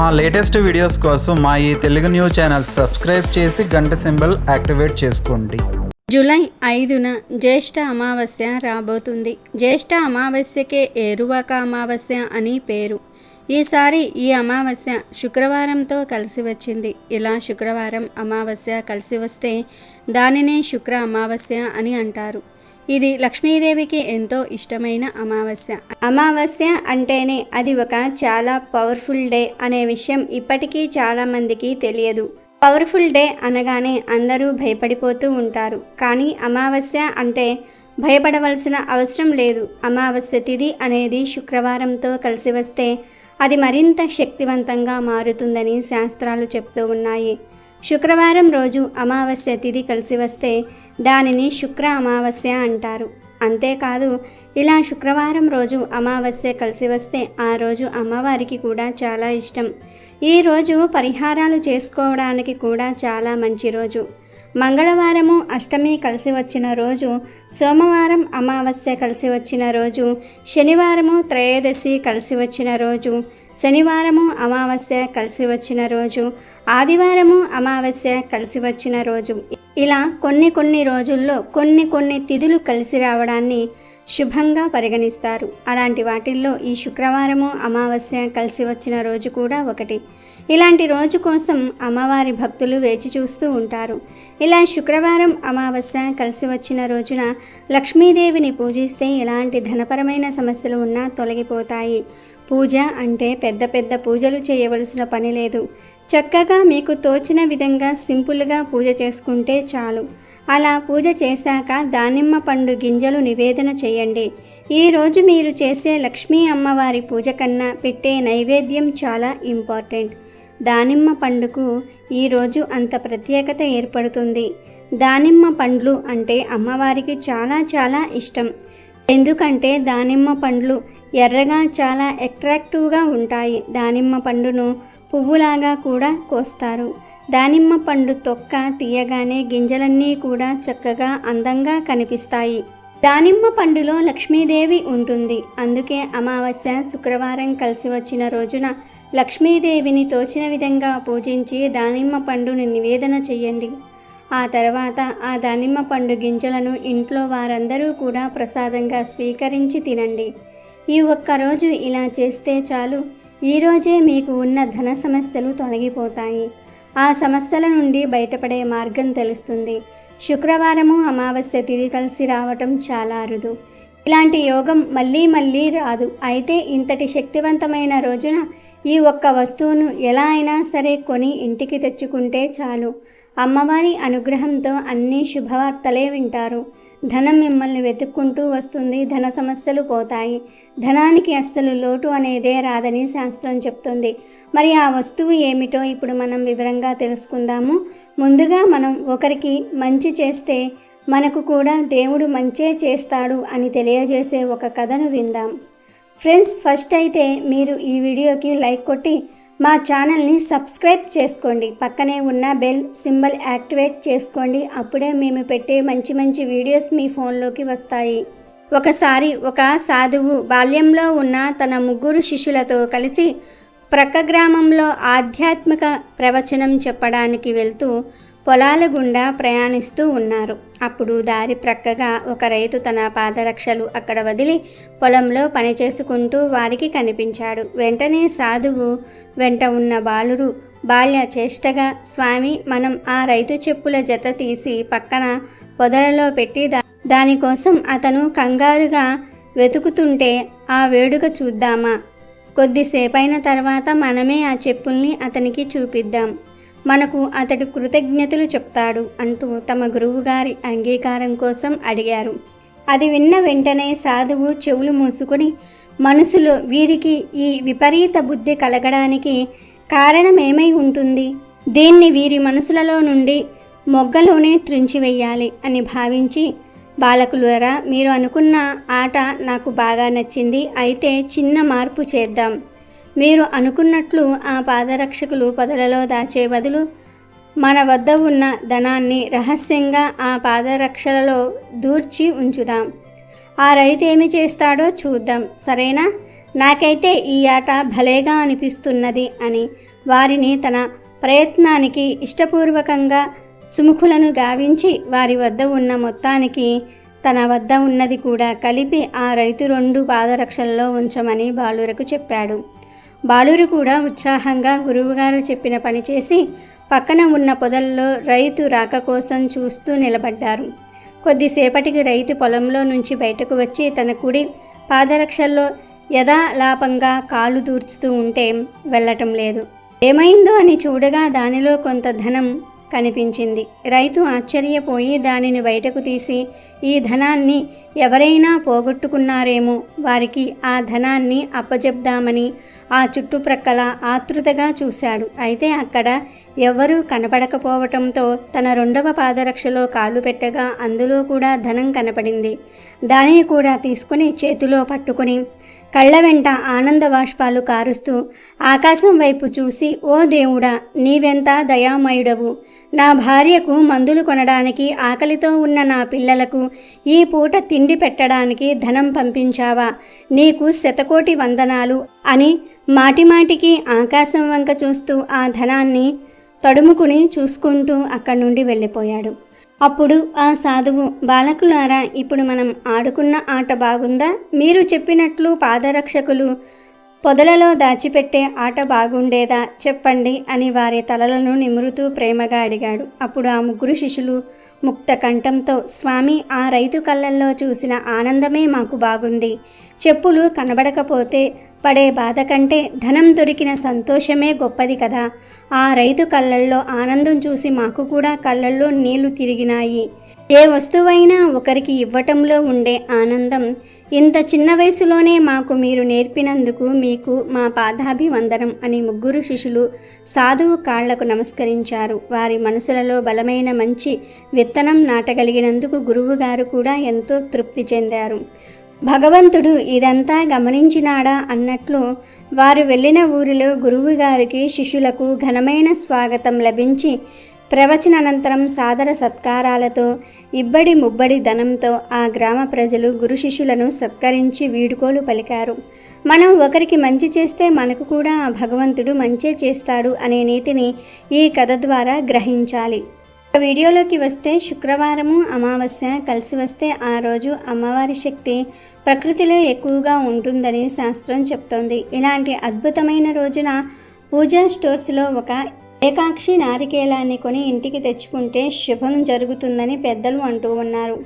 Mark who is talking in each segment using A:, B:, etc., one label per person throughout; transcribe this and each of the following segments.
A: మా latest videos కోసం మా ఈ తెలుగు న్యూస్ ఛానల్ సబ్స్క్రైబ్ చేసి గంట సింబల్ యాక్టివేట్ చేసుకోండి.
B: జూలై 5న జ్యేష్ఠ అమావాస్య రాబోతుంది. జ్యేష్ఠ అమావాస్యకే ఏరువాక అమావాస్య అని పేరు. ఈసారి ఈ అమావాస్య శుక్రవారంతో కలిసి వచ్చింది. ఇలా శుక్రవారం అమావాస్య కలిసి వస్తే దానినే శుక్ర అమావాస్య అని అంటారు. ఇది లక్ష్మీదేవికి ఎంతో ఇష్టమైన అమావాస్య. అమావాస్య అంటేనే అది ఒక చాలా పవర్ఫుల్ డే అనే విషయం ఇప్పటికీ చాలామందికి తెలియదు. పవర్ఫుల్ డే అనగానే అందరూ భయపడిపోతూ ఉంటారు. కానీ అమావాస్య అంటే భయపడవలసిన అవసరం లేదు. అమావాస్య తిథి అనేది శుక్రవారంతో కలిసి వస్తే అది మరింత శక్తివంతంగా మారుతుందని శాస్త్రాలు చెప్తూ ఉన్నాయి. శుక్రవారం రోజు అమావాస్య తిథి కలిసి వస్తే దానిని శుక్ర అమావాస్య అంటారు. అంతేకాదు, ఇలా శుక్రవారం రోజు అమావాస్య కలిసి వస్తే ఆ రోజు అమ్మవారికి కూడా చాలా ఇష్టం. ఈ రోజు పరిహారాలు చేసుకోవడానికి కూడా చాలా మంచి రోజు. మంగళవారము అష్టమి కలిసి వచ్చిన రోజు, సోమవారం అమావాస్య కలిసి వచ్చిన రోజు, శనివారము త్రయోదశి కలిసి వచ్చిన రోజు, శనివారము అమావాస్య కలిసి వచ్చిన రోజు, ఆదివారము అమావాస్య కలిసి వచ్చిన రోజు, ఇలా కొన్ని రోజుల్లో కొన్ని తిథులు కలిసి రావడాన్ని శుభంగా పరిగణిస్తారు. అలాంటి వాటిల్లో ఈ శుక్రవారము అమావాస్య కలిసి వచ్చిన రోజు కూడా ఒకటి. ఇలాంటి రోజు కోసం అమ్మవారి భక్తులు వేచి చూస్తూ ఉంటారు. ఇలా శుక్రవారం అమావాస్య కలిసి వచ్చిన రోజున లక్ష్మీదేవిని పూజిస్తే ఎలాంటి ధనపరమైన సమస్యలు ఉన్నా తొలగిపోతాయి. పూజ అంటే పెద్ద పూజలు చేయవలసిన పని లేదు. చక్కగా మీకు తోచిన విధంగా సింపుల్గా పూజ చేసుకుంటే చాలు. అలా పూజ చేశాక దానిమ్మ పండు గింజలు నివేదన చేయండి. ఈరోజు మీరు చేసే లక్ష్మీ అమ్మవారి పూజ కన్నా పెట్టే నైవేద్యం చాలా ఇంపార్టెంట్. దానిమ్మ పండుకు ఈరోజు అంత ప్రత్యేకత ఏర్పడుతుంది. దానిమ్మ పండ్లు అంటే అమ్మవారికి చాలా ఇష్టం. ఎందుకంటే దానిమ్మ పండ్లు ఎర్రగా చాలా అట్రాక్టివ్గా ఉంటాయి. దానిమ్మ పండును పువ్వులాగా కూడా కోస్తారు. దానిమ్మ పండు తొక్క తీయగానే గింజలన్నీ కూడా చక్కగా అందంగా కనిపిస్తాయి. దానిమ్మ పండులో లక్ష్మీదేవి ఉంటుంది. అందుకే అమావాస్య శుక్రవారం కలిసి వచ్చిన రోజున లక్ష్మీదేవిని తోచిన విధంగా పూజించి దానిమ్మ పండుని నివేదన చేయండి. ఆ తర్వాత ఆ దానిమ్మ పండు గింజలను ఇంట్లో వారందరూ కూడా ప్రసాదంగా స్వీకరించి తినండి. ఈ ఒక్కరోజు ఇలా చేస్తే చాలు. ఈరోజే మీకు ఉన్న ధన సమస్యలు తొలగిపోతాయి. ఆ సమస్యల నుండి బయటపడే మార్గం తెలుస్తుంది. శుక్రవారము అమావాస్య తిథి కలిసి రావటం చాలా అరుదు. ఇలాంటి యోగం మళ్ళీ రాదు. అయితే ఇంతటి శక్తివంతమైన రోజున ఈ ఒక్క వస్తువును ఎలా అయినా సరే కొని ఇంటికి తెచ్చుకుంటే చాలు. అమ్మవారి అనుగ్రహంతో అన్ని శుభవార్తలే వింటారు. ధనం మిమ్మల్ని వెతుక్కుంటూ వస్తుంది. ధన సమస్యలు పోతాయి. ధనానికి అస్సలు లోటు అనేదే రాదని శాస్త్రం చెప్తుంది. మరి ఆ వస్తువు ఏమిటో ఇప్పుడు మనం వివరంగా తెలుసుకుందాము. ముందుగా మనం ఒకరికి మంచి చేస్తే మనకు కూడా దేవుడు మంచే చేస్తాడు అని తెలియజేసే ఒక కథను విందాం. ఫ్రెండ్స్, ఫస్ట్ అయితే మీరు ఈ వీడియోకి లైక్ కొట్టి మా ఛానల్ని సబ్స్క్రైబ్ చేసుకోండి. పక్కనే ఉన్న బెల్ సింబల్ యాక్టివేట్ చేసుకోండి. అప్పుడే మేము పెట్టే మంచి వీడియోస్ మీ ఫోన్లోకి వస్తాయి. ఒకసారి ఒక సాధువు బాల్యంలో ఉన్న తన 3 శిష్యులతో కలిసి ప్రక్క గ్రామంలో ఆధ్యాత్మిక ప్రవచనం చెప్పడానికి వెళ్తూ పొలాల గుండా ప్రయాణిస్తూ ఉన్నారు. అప్పుడు దారి ప్రక్కగా ఒక రైతు తన పాదరక్షలు అక్కడ వదిలి పొలంలో పనిచేసుకుంటూ వారికి కనిపించాడు. వెంటనే సాధువు వెంట ఉన్న బాలురు బాల్య చేష్టగా, స్వామి, మనం ఆ రైతు చెప్పుల జత తీసి పక్కన పొదలలో పెట్టి దానికోసం అతను కంగారుగా వెతుకుతుంటే ఆ వేడుక చూద్దామా? కొద్దిసేపైన తర్వాత మనమే ఆ చెప్పుల్ని అతనికి చూపిద్దాం. మనకు అతడు కృతజ్ఞతలు చెప్తాడు అంటూ తమ గురువుగారి అంగీకారం కోసం అడిగారు. అది విన్న వెంటనే సాధువు చెవులు మూసుకొని మనసులో వీరికి ఈ విపరీత బుద్ధి కలగడానికి కారణమేమై ఉంటుంది? దీన్ని వీరి మనసులలో నుండి మొగ్గలోనే త్రుంచివేయాలి అని భావించి, బాలకులారా, మీరు అనుకున్న ఆట నాకు బాగా నచ్చింది. అయితే చిన్న మార్పు చేద్దాం. మీరు అనుకున్నట్లు ఆ పాదరక్షకులు పొదలలో దాచే బదులు మన వద్ద ఉన్న ధనాన్ని రహస్యంగా ఆ పాదరక్షలలో దూర్చి ఉంచుదాం. ఆ రైతు ఏమి చేస్తాడో చూద్దాం, సరేనా? నాకైతే ఈ ఆట భలేగా అనిపిస్తున్నది అని వారిని తన ప్రయత్నానికి ఇష్టపూర్వకంగా సుముఖులను గావించి వారి వద్ద ఉన్న మొత్తానికి తన వద్ద ఉన్నది కూడా కలిపి ఆ రైతు 2 పాదరక్షల్లో ఉంచమని బాలురకు చెప్పాడు. బాలురు కూడా ఉత్సాహంగా గురువుగారు చెప్పిన పని చేసి పక్కన ఉన్న పొదల్లో రైతు రాక కోసం చూస్తూ నిలబడ్డారు. కొద్దిసేపటికి రైతు పొలంలో నుంచి బయటకు వచ్చి తన కుడి పాదరక్షల్లో యథాలాపంగా కాళ్ళు దూర్చుతూ ఉంటే వెళ్ళటం లేదు. ఏమైందో అని చూడగా దానిలో కొంత ధనం కనిపించింది. రైతు ఆశ్చర్యపోయి దానిని బయటకు తీసి ఈ ధనాన్ని ఎవరైనా పోగొట్టుకున్నారేమో, వారికి ఆ ధనాన్ని అప్పజెప్దామని ఆ చుట్టుప్రక్కల ఆతృతగా చూశాడు. అయితే అక్కడ ఎవరూ కనపడకపోవటంతో తన 2వ పాదరక్షలో కాళ్ళు పెట్టగా అందులో కూడా ధనం కనపడింది. దానిని కూడా తీసుకుని చేతిలో పట్టుకుని కళ్ళ వెంట ఆనంద బాష్పాలు కారుస్తూ ఆకాశం వైపు చూసి, ఓ దేవుడా, నీవెంత దయామయుడవు! నా భార్యకు మందులు కొనడానికి, ఆకలితో ఉన్న నా పిల్లలకు ఈ పూట తిండి పెట్టడానికి ధనం పంపించావా? నీకు శతకోటి వందనాలు అని మాటిమాటికి ఆకాశం వంక చూస్తూ ఆ ధనాన్ని తడుముకుని చూసుకుంటూ అక్కడి నుండి వెళ్ళిపోయాడు. అప్పుడు ఆ సాధువు, బాలకులారా, ఇప్పుడు మనం ఆడుకున్న ఆట బాగుందా? మీరు చెప్పినట్లు పాదరక్షకులు పొదలలో దాచిపెట్టే ఆట బాగుండేదా చెప్పండి అని వారి తలలను నిమురుతూ ప్రేమగా అడిగాడు. అప్పుడు ఆ 3 శిష్యులు ముక్త కంఠంతో, స్వామి, ఆ రైతు కళ్ళల్లో చూసిన ఆనందమే మాకు బాగుంది. చెప్పులు కనబడకపోతే పడే బాధ కంటే ధనం దొరికిన సంతోషమే గొప్పది కదా. ఆ రైతు కళ్ళల్లో ఆనందం చూసి మాకు కూడా కళ్ళల్లో నీళ్లు తిరిగినాయి. ఏ వస్తువైనా ఒకరికి ఇవ్వటంలో ఉండే ఆనందం ఇంత చిన్న వయసులోనే మాకు మీరు నేర్పినందుకు మీకు మా పాదాభివందనం అని 3 శిష్యులు సాధువు కాళ్లకు నమస్కరించారు. వారి మనసులలో బలమైన మంచి విత్తనం నాటగలిగినందుకు గురువుగారు కూడా ఎంతో తృప్తి చెందారు. భగవంతుడు ఇదంతా గమనించినాడా అన్నట్లు వారు వెళ్ళిన ఊరిలో గురువుగారికి శిష్యులకు ఘనమైన స్వాగతం లభించి ప్రవచనానంతరం సాదర సత్కారాలతో ఇబ్బడి ముబ్బడి ధనంతో ఆ గ్రామ ప్రజలు గురు శిష్యులను సత్కరించి వీడుకోలు పలికారు. మనం ఒకరికి మంచి చేస్తే మనకు కూడా ఆ భగవంతుడు మంచే చేస్తాడు అనే నీతిని ఈ కథ ద్వారా గ్రహించాలి. వీడియోలోకి వస్తే శుక్రవారము అమావాస్య కలిసి వస్తే ఆ రోజు అమ్మవారి శక్తి ప్రకృతిలో ఎక్కువగా ఉంటుందని శాస్త్రం చెప్తోంది. ఇలాంటి అద్భుతమైన రోజున పూజా స్టోర్స్లో ఒక ఏకాక్షి నారికేలాన్ని కొని ఇంటికి తెచ్చుకుంటే శుభం జరుగుతుందని పెద్దలు అంటూ ఉన్నారు.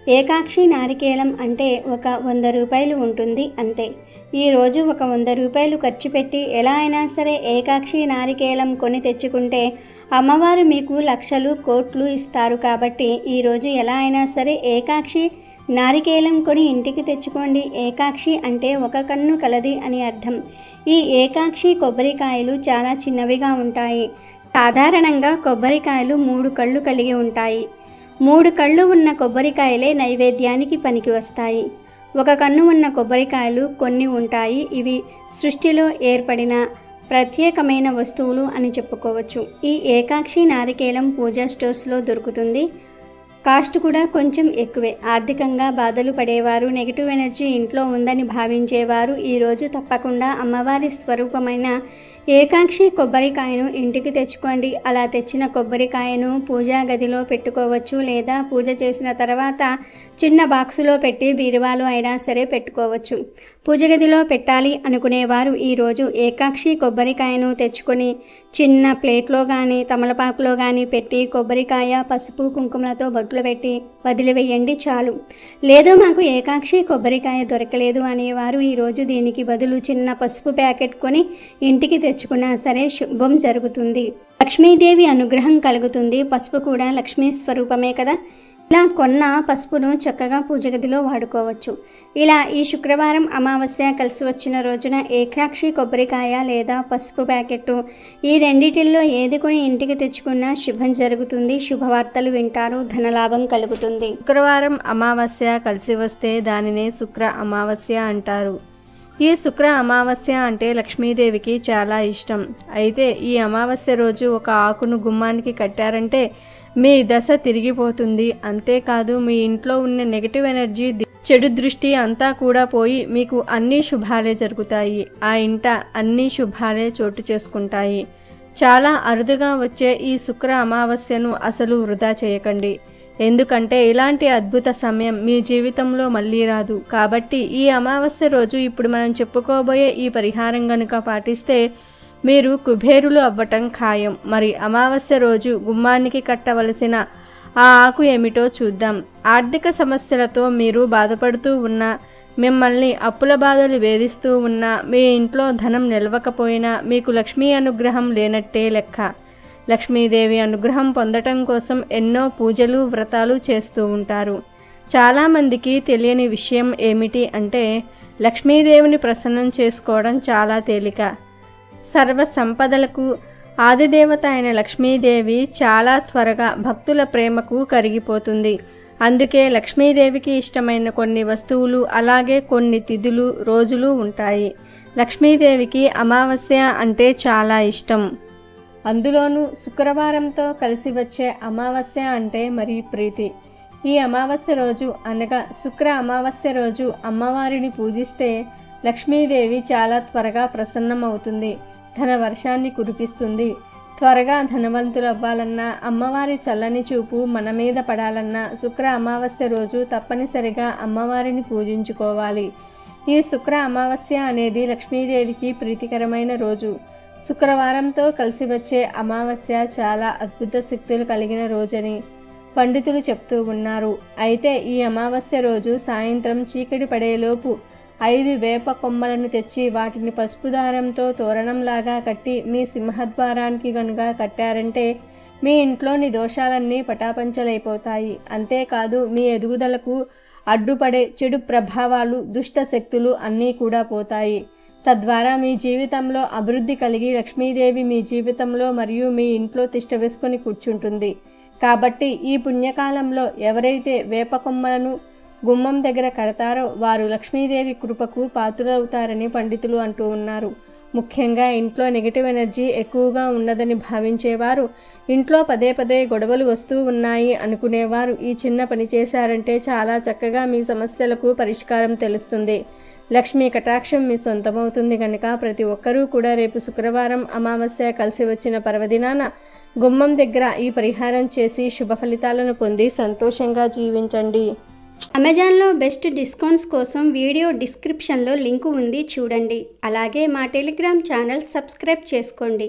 B: ఏకాక్షి నారికేలం అంటే ఒక 100 రూపాయలు ఉంటుంది అంతే. ఈరోజు ఒక 100 రూపాయలు ఖర్చు పెట్టి ఎలా అయినా సరే ఏకాక్షి నారికేలం కొని తెచ్చుకుంటే అమ్మవారు మీకు లక్షలు కోట్లు ఇస్తారు. కాబట్టి ఈరోజు ఎలా అయినా సరే ఏకాక్షి నారికేలం కొని ఇంటికి తెచ్చుకోండి. ఏకాక్షి అంటే ఒక కన్ను కలది అని అర్థం. ఈ ఏకాక్షి కొబ్బరికాయలు చాలా చిన్నవిగా ఉంటాయి. సాధారణంగా కొబ్బరికాయలు 3 కళ్ళు కలిగి ఉంటాయి. 3 కళ్ళు ఉన్న కొబ్బరికాయలే నైవేద్యానికి పనికి వస్తాయి. ఒక కన్ను ఉన్న కొబ్బరికాయలు కొన్ని ఉంటాయి. ఇవి సృష్టిలో ఏర్పడిన ప్రత్యేకమైన వస్తువులు అని చెప్పుకోవచ్చు. ఈ ఏకాక్షి నారికేలం పూజా స్టోర్స్లో దొరుకుతుంది. కాస్ట్ కూడా కొంచెం ఎక్కువే. ఆర్థికంగా బాధలు పడేవారు, నెగిటివ్ ఎనర్జీ ఇంట్లో ఉందని భావించేవారు ఈరోజు తప్పకుండా అమ్మవారి స్వరూపమైన ఏకాక్షి కొబ్బరికాయను ఇంటికి తెచ్చుకోండి. అలా తెచ్చిన కొబ్బరికాయను పూజా గదిలో పెట్టుకోవచ్చు, లేదా పూజ చేసిన తర్వాత చిన్న బాక్సులో పెట్టి బీరువాలో అయినా సరే పెట్టుకోవచ్చు. పూజ గదిలో పెట్టాలి అనుకునేవారు ఈరోజు ఏకాక్షి కొబ్బరికాయను తెచ్చుకొని చిన్న ప్లేట్లో కానీ తమలపాకులో కానీ పెట్టి కొబ్బరికాయ పసుపు కుంకుమలతో బొట్లు పెట్టి వదిలివేయండి చాలు. లేదు మాకు ఏకాక్షి కొబ్బరికాయ దొరకలేదు అనేవారు ఈరోజు దీనికి బదులు చిన్న పసుపు ప్యాకెట్ కొని ఇంటికి తెచ్చుకున్నా సరే శుభం జరుగుతుంది. లక్ష్మీదేవి అనుగ్రహం కలుగుతుంది. పసుపు కూడా లక్ష్మీ స్వరూపమే కదా. ఇలా కొన్న పసుపును చక్కగా పూజ గదిలో వాడుకోవచ్చు. ఇలా ఈ శుక్రవారం అమావాస్య కలిసి వచ్చిన రోజున ఏకాక్షి కొబ్బరికాయ లేదా పసుపు ప్యాకెట్టు ఈ రెండిటిల్లో ఏది కొని ఇంటికి తెచ్చుకున్నా శుభం జరుగుతుంది. శుభవార్తలు వింటారు, ధనలాభం కలుగుతుంది.
C: శుక్రవారం అమావాస్య కలిసి వస్తే దానినే శుక్ర అమావాస్య అంటారు. ఈ శుక్ర అమావాస్య అంటే లక్ష్మీదేవికి చాలా ఇష్టం. అయితే ఈ అమావాస్య రోజు ఒక ఆకును గుమ్మానికి కట్టారంటే మీ దశ తిరిగిపోతుంది. అంతేకాదు మీ ఇంట్లో ఉన్న నెగిటివ్ ఎనర్జీ, చెడు దృష్టి అంతా కూడా పోయి మీకు అన్ని శుభాలే జరుగుతాయి. ఆ ఇంట అన్ని శుభాలే చోటు చేసుకుంటాయి. చాలా అరుదుగా వచ్చే ఈ శుక్ర అమావాస్యను అసలు వృధా చేయకండి. ఎందుకంటే ఇలాంటి అద్భుత సమయం మీ జీవితంలో మళ్ళీ రాదు. కాబట్టి ఈ అమావాస్య రోజు ఇప్పుడు మనం చెప్పుకోబోయే ఈ పరిహారం గనుక పాటిస్తే మీరు కుబేరులు అవ్వటం ఖాయం. మరి అమావాస్య రోజు గుమ్మానికి కట్టవలసిన ఆ ఆకు ఏమిటో చూద్దాం. ఆర్థిక సమస్యలతో మీరు బాధపడుతూ ఉన్నా, మిమ్మల్ని అప్పుల బాధలు వేధిస్తూ ఉన్నా, మీ ఇంట్లో ధనం నిలవకపోయినా మీకు లక్ష్మీ అనుగ్రహం లేనట్టే లెక్క. లక్ష్మీదేవి అనుగ్రహం పొందటం కోసం ఎన్నో పూజలు, వ్రతాలు చేస్తూ ఉంటారు. చాలామందికి తెలియని విషయం ఏమిటి అంటే లక్ష్మీదేవిని ప్రసన్నం చేసుకోవడం చాలా తేలిక. సర్వ సంపదలకు ఆదిదేవత అయిన లక్ష్మీదేవి చాలా త్వరగా భక్తుల ప్రేమకు కరిగిపోతుంది. అందుకే లక్ష్మీదేవికి ఇష్టమైన కొన్ని వస్తువులు, అలాగే కొన్ని తిథులు, రోజులు ఉంటాయి. లక్ష్మీదేవికి అమావాస్య అంటే చాలా ఇష్టం. అందులోనూ శుక్రవారంతో కలిసి వచ్చే అమావాస్య అంటే మరీ ప్రీతి. ఈ అమావాస్య రోజు అనగా శుక్ర అమావాస్య రోజు అమ్మవారిని పూజిస్తే లక్ష్మీదేవి చాలా త్వరగా ప్రసన్నమవుతుంది. ధన వర్షాన్ని కురిపిస్తుంది. త్వరగా ధనవంతులు అవ్వాలన్నా, అమ్మవారి చల్లని చూపు మన మీద పడాలన్నా శుక్ర అమావాస్య రోజు తప్పనిసరిగా అమ్మవారిని పూజించుకోవాలి. ఈ శుక్ర అమావాస్య అనేది లక్ష్మీదేవికి ప్రీతికరమైన రోజు. శుక్రవారంతో కలిసి వచ్చే అమావాస్య చాలా అద్భుత శక్తులు కలిగిన రోజని పండితులు చెప్తూ ఉన్నారు. అయితే ఈ అమావాస్య రోజు సాయంత్రం చీకటి పడేలోపు 5 వేప కొమ్మలను తెచ్చి వాటిని పసుపు దారంతో తోరణంలాగా కట్టి మీ సింహద్వారానికి గనుక కట్టారంటే మీ ఇంట్లోని దోషాలన్నీ పటాపంచలైపోతాయి. అంతేకాదు మీ ఎదుగుదలకు అడ్డుపడే చెడు ప్రభావాలు, దుష్ట శక్తులు అన్నీ కూడా పోతాయి. తద్వారా మీ జీవితంలో అభివృద్ధి కలిగి లక్ష్మీదేవి మీ జీవితంలో మరియు మీ ఇంట్లో తిష్ట వేసుకొని కూర్చుంటుంది. కాబట్టి ఈ పుణ్యకాలంలో ఎవరైతే వేప కొమ్మలను గుమ్మం దగ్గర కడతారో వారు లక్ష్మీదేవి కృపకు పాత్రులవుతారని పండితులు అంటూ ఉన్నారు. ముఖ్యంగా ఇంట్లో నెగిటివ్ ఎనర్జీ ఎక్కువగా ఉన్నదని భావించేవారు, ఇంట్లో పదే పదే గొడవలు వస్తూ ఉన్నాయి అనుకునేవారు ఈ చిన్న పని చేశారంటే చాలా చక్కగా మీ సమస్యలకు పరిష్కారం తెలుస్తుంది. లక్ష్మీ కటాక్షం మీ సొంతమవుతుంది కనుక ప్రతి ఒక్కరూ కూడా రేపు శుక్రవారం అమావాస్య కలిసి వచ్చిన పర్వదినాన గుమ్మం దగ్గర ఈ పరిహారం చేసి శుభ ఫలితాలను పొంది సంతోషంగా జీవించండి.
B: అమెజాన్లో బెస్ట్ డిస్కౌంట్స్ కోసం వీడియో డిస్క్రిప్షన్లో లింకు ఉంది చూడండి. అలాగే మా టెలిగ్రామ్ ఛానల్ సబ్స్క్రైబ్ చేసుకోండి.